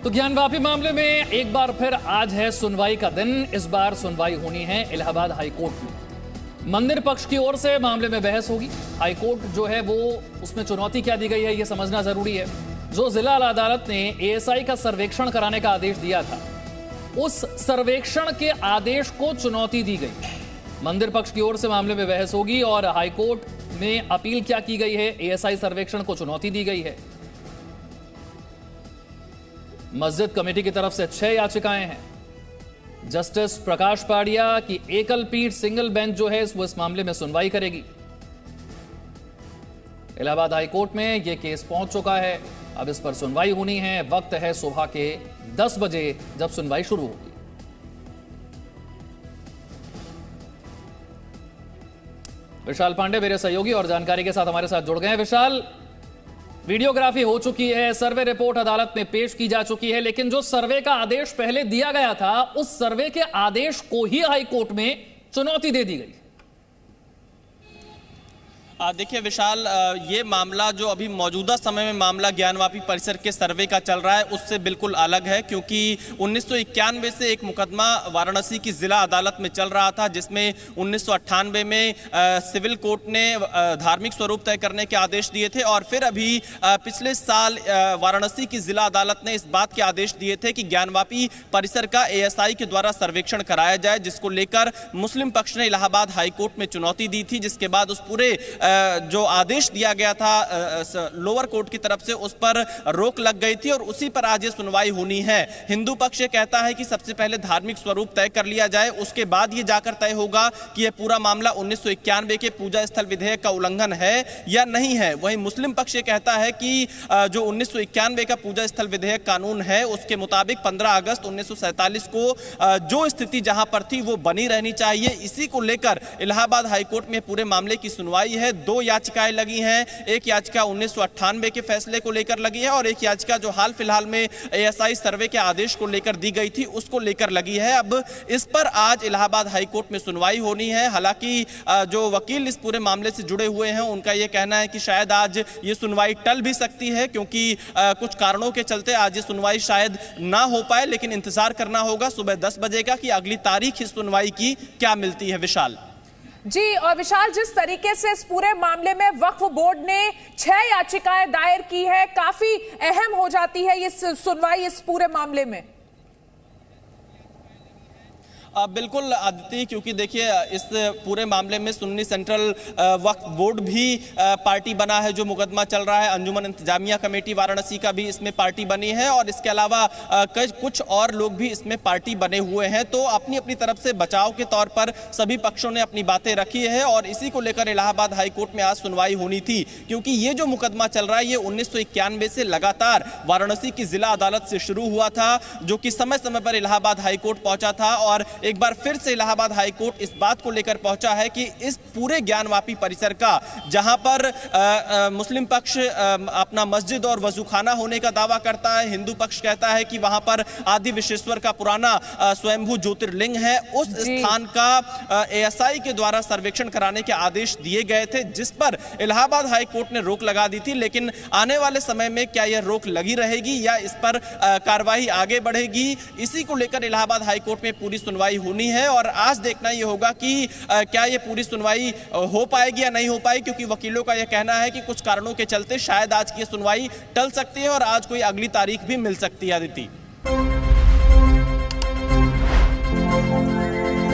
तो ज्ञानवापी मामले में एक बार फिर आज है सुनवाई का दिन। इस बार सुनवाई होनी है इलाहाबाद हाईकोर्ट में। मंदिर पक्ष की ओर से मामले में बहस होगी। हाईकोर्ट जो है वो उसमें चुनौती क्या दी गई है ये समझना जरूरी है। जो जिला अदालत ने एएसआई का सर्वेक्षण कराने का आदेश दिया था, उस सर्वेक्षण के आदेश को चुनौती दी गई। मंदिर पक्ष की ओर से मामले में बहस होगी और हाईकोर्ट में अपील क्या की गई है, एएसआई सर्वेक्षण को चुनौती दी गई है। मस्जिद कमेटी की तरफ से 6 याचिकाएं हैं। जस्टिस प्रकाश पाड़िया की एकल पीठ सिंगल बेंच जो है वो इस मामले में सुनवाई करेगी। इलाहाबाद हाईकोर्ट में यह केस पहुंच चुका है, अब इस पर सुनवाई होनी है। वक्त है सुबह के 10 बजे जब सुनवाई शुरू होगी। विशाल पांडे मेरे सहयोगी और जानकारी के साथ हमारे साथ जुड़ गए हैं। विशाल, वीडियोग्राफी हो चुकी है, सर्वे रिपोर्ट अदालत में पेश की जा चुकी है, लेकिन जो सर्वे का आदेश पहले दिया गया था, उस सर्वे के आदेश को ही हाईकोर्ट में चुनौती दे दी गई। देखिए विशाल, ये मामला जो अभी मौजूदा समय में मामला ज्ञानवापी परिसर के सर्वे का चल रहा है उससे बिल्कुल अलग है, क्योंकि 1991 से एक मुकदमा वाराणसी की जिला अदालत में चल रहा था, जिसमें 1998 में सिविल कोर्ट ने धार्मिक स्वरूप तय करने के आदेश दिए थे और फिर अभी पिछले साल वाराणसी की जिला अदालत ने इस बात के आदेश दिए थे कि ज्ञानवापी परिसर का एएसआई के द्वारा सर्वेक्षण कराया जाए, जिसको लेकर मुस्लिम पक्ष ने इलाहाबाद हाईकोर्ट में चुनौती दी थी। जिसके बाद उस पूरे जो आदेश दिया गया था लोअर कोर्ट की तरफ से, उस पर रोक लग गई थी और उसी पर आज ये सुनवाई होनी है। हिंदू पक्ष ये कहता है कि सबसे पहले धार्मिक स्वरूप तय कर लिया जाए, उसके बाद ये जाकर तय होगा कि यह पूरा मामला 1991 के पूजा स्थल विधेयक का उल्लंघन है या नहीं है। वहीं मुस्लिम पक्ष ये कहता है कि जो 1991 का पूजा स्थल विधेयक कानून है उसके मुताबिक 15 अगस्त 1947 को जो स्थिति जहां पर थी वो बनी रहनी चाहिए। इसी को लेकर इलाहाबाद हाईकोर्ट में पूरे मामले की सुनवाई है। 2 याचिकाएं लगी हैं। एक याचिका 1998 के फैसले को लेकर लगी है और एक याचिका जो हाल फिलहाल में एएसआई सर्वे के आदेश को लेकर दी गई थी उसको लेकर लगी है। अब इस पर आज इलाहाबाद हाईकोर्ट में सुनवाई होनी है। हालांकि जो वकील इस पूरे मामले से जुड़े हुए हैं उनका यह कहना है कि शायद आज ये सुनवाई टल भी सकती है, क्योंकि कुछ कारणों के चलते आज ये सुनवाई शायद ना हो पाए, लेकिन इंतजार करना होगा सुबह 10 बजे का कि अगली तारीख इस सुनवाई की क्या मिलती है। विशाल जी, और विशाल, जिस तरीके से इस पूरे मामले में वक्फ बोर्ड ने 6 याचिकाएं दायर की है, काफी अहम हो जाती है ये सुनवाई इस पूरे मामले में। बिल्कुल आदित्य, क्योंकि देखिए इस पूरे मामले में सुन्नी सेंट्रल वक्फ बोर्ड भी पार्टी बना है जो मुकदमा चल रहा है। अंजुमन इंतजामिया कमेटी वाराणसी का भी इसमें पार्टी बनी है और इसके अलावा कुछ और लोग भी इसमें पार्टी बने हुए हैं। तो अपनी अपनी तरफ से बचाव के तौर पर सभी पक्षों ने अपनी बातें रखी है और इसी को लेकर इलाहाबाद हाईकोर्ट में आज सुनवाई होनी थी, क्योंकि ये जो मुकदमा चल रहा है ये 1991 से लगातार वाराणसी की जिला अदालत से शुरू हुआ था, जो कि समय समय पर इलाहाबाद हाईकोर्ट पहुंचा था और एक बार फिर से इलाहाबाद हाईकोर्ट इस बात को लेकर पहुंचा है कि इस पूरे ज्ञानवापी परिसर का, जहां पर मुस्लिम पक्ष अपना मस्जिद और वजूखाना होने का दावा करता है, हिंदू पक्ष कहता है कि वहां पर आदि विश्वेश्वर का पुराना स्वयंभू ज्योतिर्लिंग है, उस स्थान का एएसआई के द्वारा सर्वेक्षण कराने के आदेश दिए गए थे, जिस पर इलाहाबाद हाईकोर्ट ने रोक लगा दी थी। लेकिन आने वाले समय में क्या यह रोक लगी रहेगी या इस पर कार्रवाई आगे बढ़ेगी, इसी को लेकर इलाहाबाद हाईकोर्ट में पूरी सुनवाई होनी है और आज देखना यह होगा कि क्या यह पूरी सुनवाई हो पाएगी या नहीं हो पाएगी, क्योंकि वकीलों का यह कहना है कि कुछ कारणों के चलते शायद आज की सुनवाई टल सकती है और आज कोई अगली तारीख भी मिल सकती है। आदित्य।